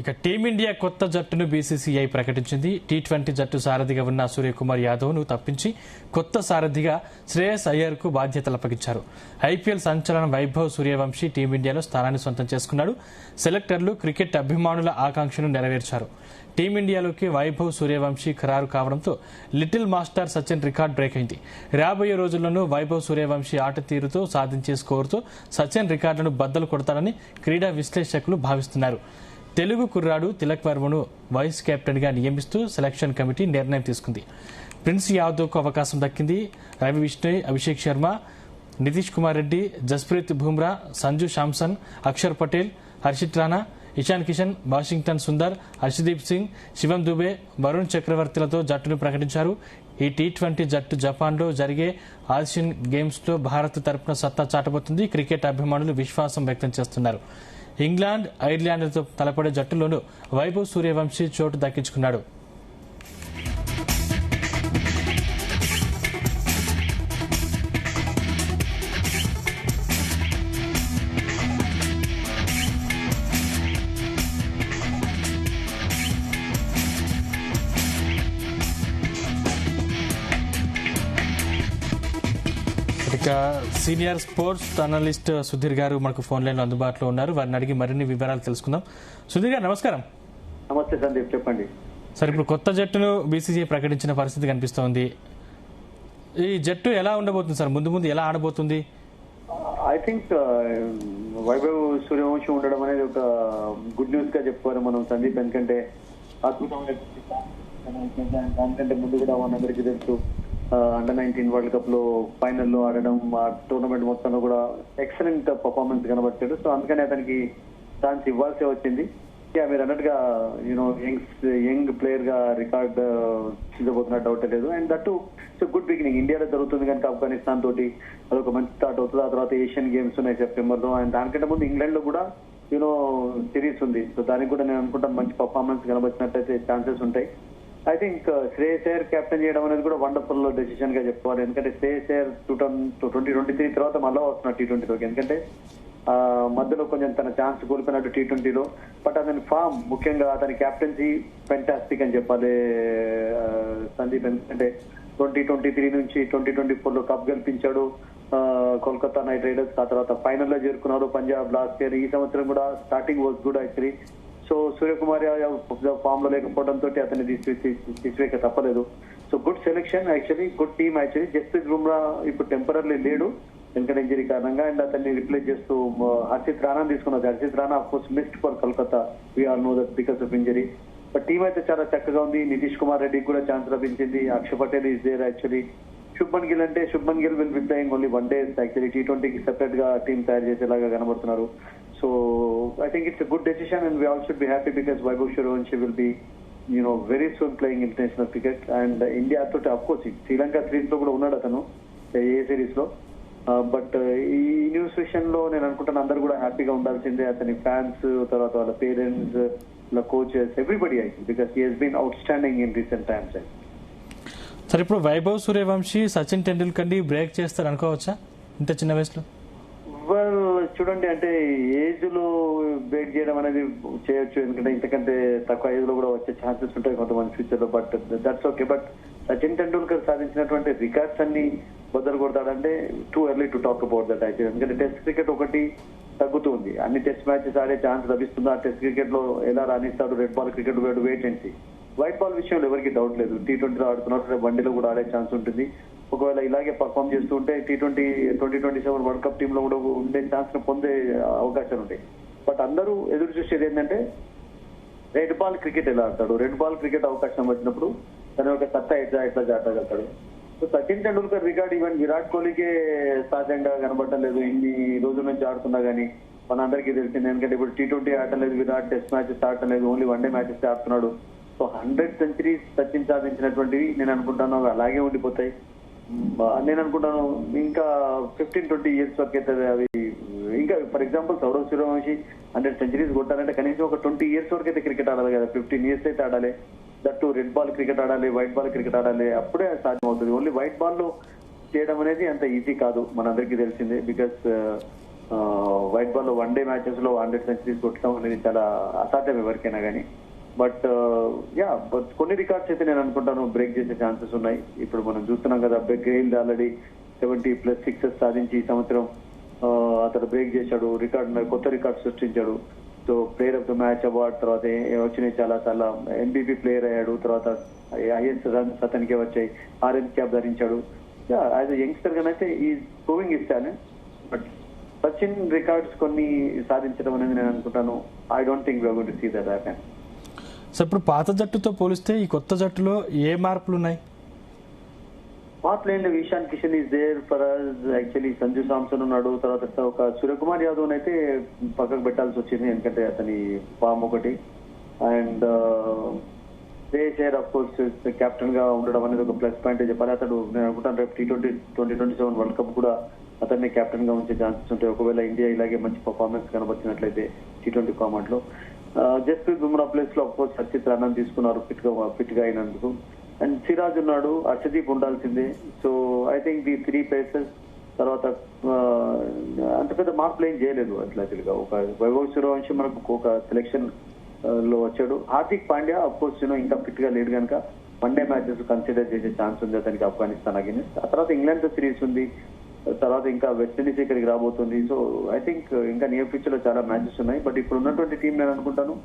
ఇక టీమిండియా కొత్త జట్టును బీసీసీఐ ప్రకటించింది. టీ20 జట్టు సారథిగా ఉన్న సూర్యకుమార్ యాదవ్ను తప్పించి కొత్త సారథిగా శ్రేయస్ అయ్యర్కు బాధ్యతలు అప్పగించారు. ఐపీఎల్ సంచలనం వైభవ్ సూర్యవంశీ టీమిండియాలో స్థానాన్ని సొంతం చేసుకున్నాడు. సెలెక్టర్లు క్రికెట్ అభిమానుల ఆకాంక్షను నెరవేర్చారు. టీమిండియాలోకి వైభవ్ సూర్యవంశీ ఖరారు కావడంతో little master Sachin record break అయింది. రాబోయే రోజుల్లోనూ వైభవ్ సూర్యవంశీ ఆట తీరుతో సాధించే స్కోరుతో సచిన్ రికార్డులను బద్దలు కొడతారని క్రీడా విశ్లేషకులు భావిస్తున్నారు. తెలుగు కుర్రాడు తిలక్ వర్మను వైస్ కెప్టెన్గా నియమిస్తూ సెలక్షన్ కమిటీ నిర్ణయం తీసుకుంది. ప్రిన్స్ యాదవ్కు అవకాశం దక్కింది. రవి విష్ణోయ్, అభిషేక్ శర్మ, నితీష్ కుమార్ రెడ్డి, జస్ప్రీత్ బుమ్రా, సంజు శాంసన్, అక్షర్ పటేల్, హర్షిత్ రాణా, ఇషాన్ కిషన్, వాషింగ్టన్ సుందర్, హర్షదీప్ సింగ్, శివం దుబే, వరుణ్ చక్రవర్తిలతో జట్టును ప్రకటించారు. ఈ టీ20 జట్టు జపాన్లో జరిగే ఆసియన్ గేమ్స్లో భారత్ తరపున సత్తా చాటబోతుంది. క్రికెట్ అభిమానులు విశ్వాసం వ్యక్తం చేస్తున్నారు. ఇంగ్లాండ్, ఐర్లాండ్తో తలపడే జట్టులోనూ వైభవ్ సూర్యవంశీ చోటు దక్కించుకున్నాడు. ఇక సీనియర్ స్పోర్ట్స్ అనలిస్ట్ సుధీర్ గారు మనకు ఫోన్ లైన్ లో అందుబాటులో ఉన్నారు. వారిని అడిగి మరిన్ని వివరాలు తెలుసుకుందాం. సుధీర్ గారు నమస్కారం. నమస్తే సందీప్, చెప్పండి. సార్, ఇప్పుడు కొత్త జట్టును బీసీసీఐ ప్రకటించిన పరిస్థితి కనిపిస్తోంది. ఈ జట్టు ఎలా ఉండబోతుంది సార్? ముందు ముందు ఎలా ఆడబోతుంది? ఐ థింక్ వైభవ్ సూర్యవంశీ ఉండడం అనేది ఒక గుడ్ న్యూస్ గా చెప్పుకోవాలి మనం సందీప్. ఎందుకంటే అద్భుతమైన దానికంటే ముందు కూడా మనందరికీ తెలుసు అండర్-19 వరల్డ్ కప్ లో ఫైనల్లో ఆడడం, ఆ టోర్నమెంట్ మొత్తంలో కూడా ఎక్సలెంట్ పర్ఫార్మెన్స్ కనబట్టాడు. సో అందుకని అతనికి ఛాన్స్ ఇవ్వాల్సి వచ్చింది. మీరు అన్నట్టుగా యంగ్ ప్లేయర్ గా రికార్డ్ చూడబోతున్న డౌట్ లేదు. And that so good beginning. ఇండియాలో జరుగుతుంది కనుక ఆఫ్ఘనిస్తాన్ తోటి అదొక మంచి స్టార్ట్ అవుతుంది. ఆ తర్వాత ఏషియన్ గేమ్స్ ఉన్నాయి సెప్టెంబర్ లో. అండ్ దానికంటే ముందు ఇంగ్లాండ్ లో కూడా సిరీస్ ఉంది. సో దానికి కూడా నేను అనుకుంటాను మంచి పర్ఫార్మెన్స్ కనబచ్చినట్టయితే ఛాన్సెస్ ఉంటాయి. I think Shreyas Iyer captain చేయడం అనేది కూడా వండర్ఫుల్ డెసిషన్ గా చెప్పుకోవాలి. ఎందుకంటే శ్రేయస్ అయ్యర్ 2023 తర్వాత మళ్ళీ వస్తున్నారు టీ20లోకి. ఎందుకంటే మధ్యలో కొంచెం తన ఛాన్స్ కోల్పోయినట్టు టీ20లో. బట్ అతని ఫామ్, ముఖ్యంగా అతని క్యాప్టెన్సీ ఫెంటాస్టిక్ అని చెప్పాలి సందీప్. ఎందుకంటే 2023 నుంచి 2024లో కప్ గెలిపించాడు కోల్కతా నైట్ రైడర్స్. ఆ తర్వాత ఫైనల్లో చేరుకున్నారు పంజాబ్ లాస్ట్ ఇయర్. ఈ సంవత్సరం కూడా starting was good actually. So Suryakumar Yadav form లో లేకపోవడంతో అతన్ని తీసివేక తప్పలేదు. So good selection actually, good team actually. Jasprit Bumrah ఇప్పుడు టెంపరీ లేడు ఎందుకంటే ఇంజరీ కారణంగా. అండ్ అతన్ని రిప్లేస్ చేస్తూ హర్షిత్ రాణా తీసుకున్నారు. Harshit Rana of course missed for Kolkata, we all know that because of injury. But team అయితే చాలా చక్కగా ఉంది. నితీష్ కుమార్ రెడ్డికి కూడా ఛాన్స్ లభించింది. Akshar Patel is there actually. Shubman Gill will be playing only one day actually. టీ20కి సెపరేట్ గా టీమ్ తయారు చేసేలాగా కనబడుతున్నారు. So I think it's a good decision and we all should be happy because Vaibhav Suriyavanshi will be very soon playing international cricket. And India toti of course Sri Lanka series lo kuda unnadu atanu A series లో. But ఈ news విషయంలో నేను అనుకుంటాను అందరు కూడా హ్యాపీగా ఉండాల్సిందే. అతని ఫ్యాన్స్, తర్వాత వాళ్ళ పేరెంట్స్, వాళ్ళ coaches, everybody because he has been outstanding in recent times. Sir, ఇప్పుడు వైభవ్ సూర్యవంశీ సచిన్ టెండూల్కర్ ని బ్రేక్ చేస్తారు అనుకోవచ్చా ఇంత చిన్న వయసులో? వెల్ చూడండి, అంటే ఏజ్ లో బ్రేక్ చేయడం అనేది చేయొచ్చు. ఎందుకంటే ఇంతకంటే తక్కువ ఏజ్ లో కూడా వచ్చే ఛాన్సెస్ ఉంటాయి కొంతమంది ఫ్యూచర్ లో. But that's okay. But Sachin Tendulkar సాధించినటువంటి రికార్డ్స్ అన్ని బద్దలు కొడతాడంటే too early to talk about that actually. ఎందుకంటే టెస్ట్ క్రికెట్ ఒకటి తగ్గుతుంది. అన్ని టెస్ట్ మ్యాచెస్ ఆడే ఛాన్స్ లభిస్తుందా? టెస్ట్ క్రికెట్ లో ఎలా రాణిస్తాడు? Red ball cricket wait and see. White ball విషయంలో ఎవరికి డౌట్ లేదు. టీ20లో ఆడుతున్నట్టు వన్డేలో కూడా ఆడే ఛాన్స్ ఉంటుంది. ఒకవేళ ఇలాగే పర్ఫామ్ చేస్తూ ఉంటే టీ20 2027 వరల్డ్ కప్ టీమ్ లో కూడా ఉండే ఛాన్స్ పొందే అవకాశాలు ఉంటాయి. బట్ అందరూ ఎదురు చూసేది ఏంటంటే రెడ్ బాల్ క్రికెట్ ఎలా ఆడతాడు, రెడ్ బాల్ క్రికెట్ అవకాశం వచ్చినప్పుడు తన యొక్క సత్తా ఎట్లా ఆడగలుగుతాడు. So Sachin Tendulkar record even Virat కోహ్లీకే సహజంగా కనబడటం లేదు. ఇన్ని రోజుల నుంచి ఆడుతున్నా గానీ మన అందరికీ తెలిసింది. ఎందుకంటే ఇప్పుడు టీ20 ఆడటం లేదు విరాట్, టెస్ట్ మ్యాచెస్ ఆడటం లేదు, ఓన్లీ వన్డే మ్యాచెస్ ఆడుతున్నాడు. సో 100 సెంచరీస్ సచిన్ సాధించినటువంటివి నేను అనుకుంటాను అలాగే ఉండిపోతాయి. నేను అనుకుంటాను ఇంకా 15-20 ఇయర్స్ వరకు అయితే అవి ఇంకా for example Sourav Suryavanshi 100 centuries కొట్టాలంటే కనీసం ఒక 20 ఇయర్స్ వరకు అయితే క్రికెట్ ఆడాలి కదా. 15 ఇయర్స్ అయితే ఆడాలి. దట్టు రెడ్ బాల్ క్రికెట్ ఆడాలి, వైట్ బాల్ క్రికెట్ ఆడాలి. అప్పుడే సాధ్యం అవుతుంది. ఓన్లీ వైట్ బాల్ లో చేయడం అనేది అంత ఈజీ కాదు, మనందరికీ తెలిసిందే. బికాస్ వైట్ బాల్ లో 1 డే మ్యాచెస్ లో 100 సెంచరీస్ కొట్టడం అనేది చాలా అసాధ్యం ఎవరికైనా కానీ. బట్ బట్ కొన్ని రికార్డ్స్ అయితే నేను అనుకుంటాను బ్రేక్ చేసే ఛాన్సెస్ ఉన్నాయి. ఇప్పుడు మనం చూస్తున్నాం కదా, గెయిల్ ఆల్రెడీ 70+ సిక్సెస్ సాధించి ఈ సంవత్సరం అతడు బ్రేక్ చేశాడు, కొత్త రికార్డ్ సృష్టించాడు. So player of the match award తర్వాత వచ్చినాయి, చాలా MVP ప్లేయర్ అయ్యాడు. తర్వాత హైయెస్ట్ రన్స్ అతనికే వచ్చాయి, ఆరెంజ్ క్యాప్ ధరించాడు. యాజ్ ఎ యంగ్స్టర్ గానైతే ఈ proving his talent. But Sachin records కొన్ని సాధించడం అనేది నేను అనుకుంటాను, I don't think we're going to see that happen. So ఇప్పుడు పాత జట్టుతో పోలిస్తే ఈ కొత్త జట్టులో ఏ మార్పులు ఉన్నాయి? మార్పులు ఏంటి, Ishan Kishan is there for us. Actually Sanju Samson ఉన్నాడు, తర్వాత ఒక సూర్యకుమార్ యాదవ్ అయితే పక్కకు పెట్టాల్సి వచ్చింది ఎందుకంటే అతని ఫామ్ ఒకటి. And Shreyas Iyer of course captain గా ఉండడం అనేది ఒక ప్లస్ పాయింట్ చెప్పాలి. అతడు నేను అనుకుంటాను రేపు T20 వరల్డ్ కప్ కూడా అతన్ని కెప్టెన్ గా ఉంచే ఛాన్సెస్ ఉంటాయి ఒకవేళ ఇండియా ఇలాగే మంచి పర్ఫార్మెన్స్ కనబర్చినట్లయితే T20 ఫార్మాట్ లో. జస్ప్రీత్ బుమ్రా ప్లేస్ లో ఆఫ్ కోర్స్ హర్షిత్ రాణా తీసుకున్నారు ఫిట్ గా అయినందుకు. అండ్ సిరాజ్ ఉన్నాడు, హర్షదీప్ ఉండాల్సిందే. So I think the 3 pacers తర్వాత అంత పెద్ద మార్పులు ఏం చేయలేదు అట్లా. ఒక వైభవ్ సూర్యవంశీ మనకు ఒక సెలెక్షన్ లో వచ్చాడు. హార్దిక్ పాండ్యా అఫ్ కోర్స్ ఇంకా ఫిట్ గా లేడు కనుక 1 డే మ్యాచెస్ కన్సిడర్ చేసే ఛాన్స్ ఉంది అతనికి ఆఫ్ఘనిస్తాన్ అగైన్స్. ఆ తర్వాత ఇంగ్లాండ్ తో సిరీస్ ఉంది, తర్వాత ఇంకా వెస్టిండీస్ ఇక్కడికి రాబోతుంది. సో ఐ థింక్ ఇంకా నియర్ ఫ్యూచర్ లో చాలా మ్యాచెస్ ఉన్నాయి. బట్ ఇప్పుడు ఉన్నటువంటి టీం నేను అనుకుంటాను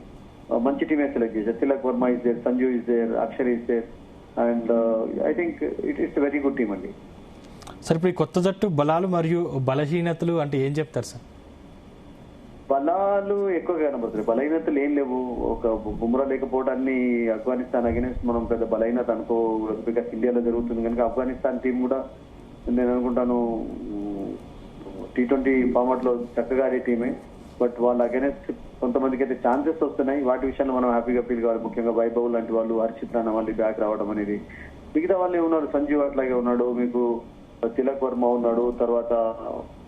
మంచి టీమే సెలెక్ట్ చేశారు. Tilak Varma is there, Sanju is there, Akshar is there. And I think it's very good team అండి. సార్ ఇప్పుడు ఈ కొత్త జట్టు బలాలు మరియు బలహీనతలు అంటే ఏం చెప్తారు సార్? బలాలు ఎక్కువగా కనబడుతున్నాయి, బలహీనతలు ఏం లేవు. ఒక బుమ్రా లేకపోవడాన్ని ఆఫ్ఘనిస్తాన్ అగైన్స్ మనం పెద్ద బలహీనత అనుకోకూడదు, బికాస్ ఇండియాలో జరుగుతుంది కనుక. ఆఫ్ఘనిస్తాన్ టీం కూడా నేను అనుకుంటాను T20 ఫార్మాట్ లో చక్కగా ఆడే టీమే. బట్ వాళ్ళ అగైన్స్ కొంతమందికి అయితే ఛాన్సెస్ వస్తున్నాయి, వాటి విషయంలో మనం హ్యాపీగా ఫీల్ కావాలి. ముఖ్యంగా వైభవ్ లాంటి వాళ్ళు, హర్షిత్ రాణా వాళ్ళు బ్యాక్ రావడం అనేది. మిగతా వాళ్ళే ఉన్నారు, సంజీవ్ అట్లాగే ఉన్నాడు, మీకు తిలక్ వర్మ ఉన్నాడు, తర్వాత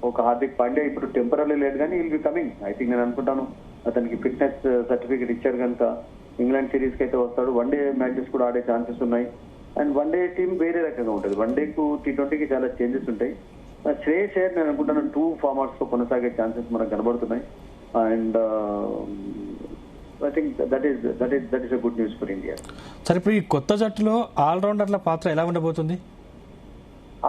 ఒక హార్దిక్ పాండ్యా ఇప్పుడు టెంపరీ లేదు కానీ will be coming. I think నేను అనుకుంటాను అతనికి ఫిట్నెస్ సర్టిఫికేట్ ఇచ్చారు కనుక ఇంగ్లాండ్ సిరీస్ కి అయితే వస్తాడు. 1 డే మ్యాచెస్ కూడా ఆడే ఛాన్సెస్ ఉన్నాయి. అండ్ 1 డే టీం వేరే రకంగా ఉంటుంది, 1 డేకు T20కి చాలా చేంజెస్ ఉంటాయి. శ్రేయస్ అయ్యర్ నేను అనుకుంటాను 2 ఫార్మాట్స్ లో కొనసాగే ఛాన్సెస్ మనకు కనబడుతున్నాయి. And I think that is good news for India. సరే ఇప్పుడు ఈ కొత్త జట్టులో ఆల్రౌండర్ల పాత్ర ఎలా ఉండబోతుంది?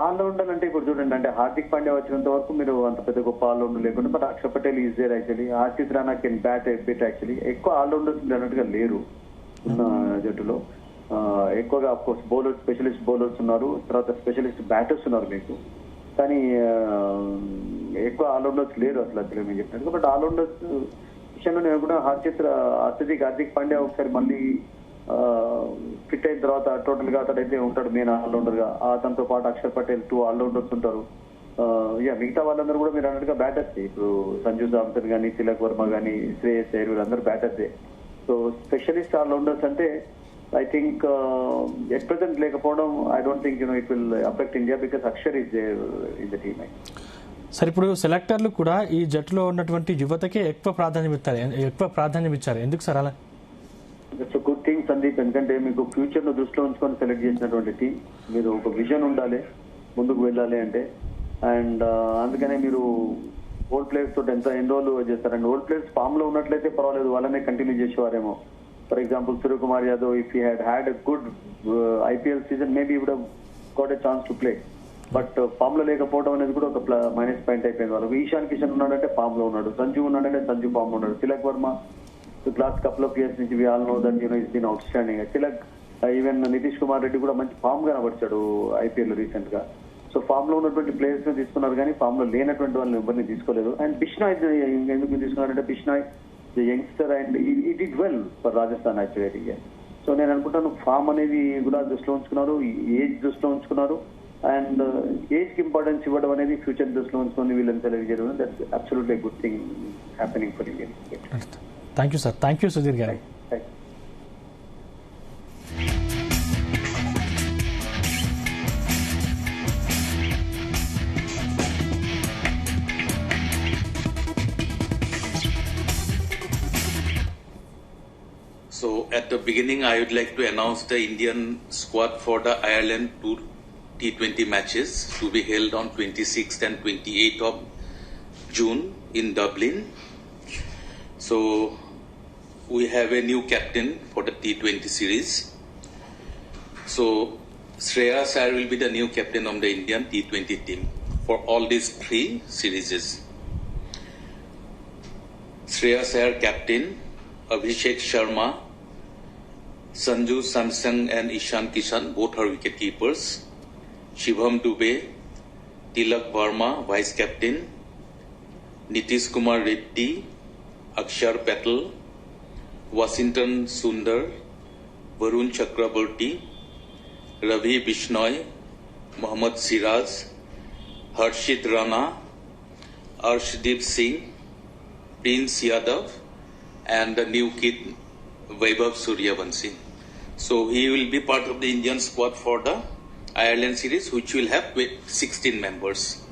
ఆల్రౌండర్ అంటే ఇప్పుడు చూడండి, అంటే హార్దిక్ పాండ్యా వచ్చినంత వరకు మీరు అంత పెద్ద గొప్ప ఆల్రౌండర్ లేకుండా, but Akshar Patel is there actually. Harshit Rana can bat bit actually. ఎక్కువ ఆల్రౌండర్స్ అన్నట్టుగా లేరు ఉన్న జట్టులో. ఎక్కువగా అఫ్ కోర్స్ స్పెషలిస్ట్ బౌలర్స్ ఉన్నారు, తర్వాత స్పెషలిస్ట్ బ్యాటర్స్ ఉన్నారు మీకు, కానీ ఎక్కువ ఆల్రౌండర్స్ లేరు అసలు మీరు చెప్పినట్టుగా. బట్ ఆల్రౌండర్స్ విషయంలో నేను కూడా హార్దిక్ పాండ్యా ఒకసారి మళ్ళీ ఫిట్ అయిన తర్వాత టోటల్ గా అతడైతే ఉంటాడు మెయిన్ ఆల్రౌండర్ గా. అతనితో పాటు అక్షర్ పటేల్ 2 ఆల్రౌండర్స్ ఉంటారు. మిగతా వాళ్ళందరూ కూడా మీరు అన్నట్టుగా బ్యాటర్స్. ఇప్పుడు సంజు సామ్సన్ కానీ, తిలక్ వర్మ కానీ, శ్రేయస్ అయ్యర్ వీళ్ళందరూ బ్యాటర్సే. సో స్పెషలిస్ట్ ఆల్రౌండర్స్ అంటే ఐ థింక్ ఎట్ ప్రెసెంట్ లేకపోవడం I don't think it will affect India because Akshar is there in the team. సరే ఇప్పుడు సెలెక్టర్లు కూడా ఈ జట్టులో ఉన్నటువంటి యువతకే ఎక్కువ ప్రాధాన్యం ఇచ్చారు, ఎందుకు సార్ అలా? ఇట్స్ గుడ్ థింగ్ సందీప్, ఎందుకంటే మీకు ఫ్యూచర్ ను దృష్టిలో ఉంచుకొని సెలెక్ట్ చేసినటువంటి టీం. మీరు ఒక విజన్ ఉండాలి ముందుకు వెళ్ళాలి అంటే. అండ్ అందుకనే మీరు ఓల్డ్ ప్లేయర్స్ తోటి ఎన్ని రోజులు చేస్తారండి. ఓల్డ్ ప్లేయర్స్ ఫామ్ లో ఉన్నట్లయితే పర్వాలేదు, వాళ్ళనే కంటిన్యూ చేసేవారేమో. For example Suryakumar Yadav, if he had a good IPL season maybe would have got a chance to play. But form లో లేకపోవడం అనేది కూడా ఒక మైనస్ పాయింట్ అయిపోయింది వాళ్ళకు. ఇషాన్ కిషన్ ఉన్నాడంటే ఫామ్ లో ఉన్నాడు, సంజు ఉన్నాడంటే సంజు ఫామ్ లో ఉన్నాడు, Tilak Varma last couple of years నుంచి we all know that is been outstanding. Tilak even Nitish Kumar Reddy కూడా మంచి ఫామ్ కనబడిచాడు IPL లో రీసెంట్ గా. సో ఫామ్ లో ఉన్నటువంటి ప్లేయర్స్ ని తీసుకున్నారు కానీ ఫామ్ లో లేనటువంటి వాళ్ళని ఎవరిని తీసుకోలేదు. అండ్ బిష్నాయ్ ఎందుకు తీసుకున్నారంటే Bishnoi youngster and it did well for Rajasthan actually. So నేను అనుకుంటాను ఫామ్ అనేది కూడా దృష్టిలో ఉంచుకున్నారు, ఏజ్ దృష్టిలో ఉంచుకున్నారు. అండ్ ఏజ్ కి ఇంపార్టెన్స్ ఇవ్వడం అనేది ఫ్యూచర్ దృష్టిలో ఉంచుకొని వీళ్ళని సెలెక్ట్ చేయడం that's absolutely good thing happening for Indian cricket. Thank you sir. Thank you Sudheer గారు. So at the beginning, I would like to announce the Indian squad for the Ireland 2 T20 matches to be held on 26th and 28th of June in Dublin. So we have a new captain for the T20 series. So Shreyas Iyer will be the new captain of the Indian T20 team for all these 3 series. Shreyas Iyer captain, Abhishek Sharma, Sanju Samsung and Ishan Kishan, both are wicket keepers. Shivam Dubey, Tilak Verma, vice captain. Nitish Kumar Reddy, Akshar Patel, Washington Sundar, Varun Chakraborty, Ravi Bishnoi, Mohammad Siraj, Harshit Rana, Arshdeep Singh, Prince Yadav, and the new kid Vaibhav Suryavanshi. So he will be part of the Indian squad for the Ireland series, which will have 16 members.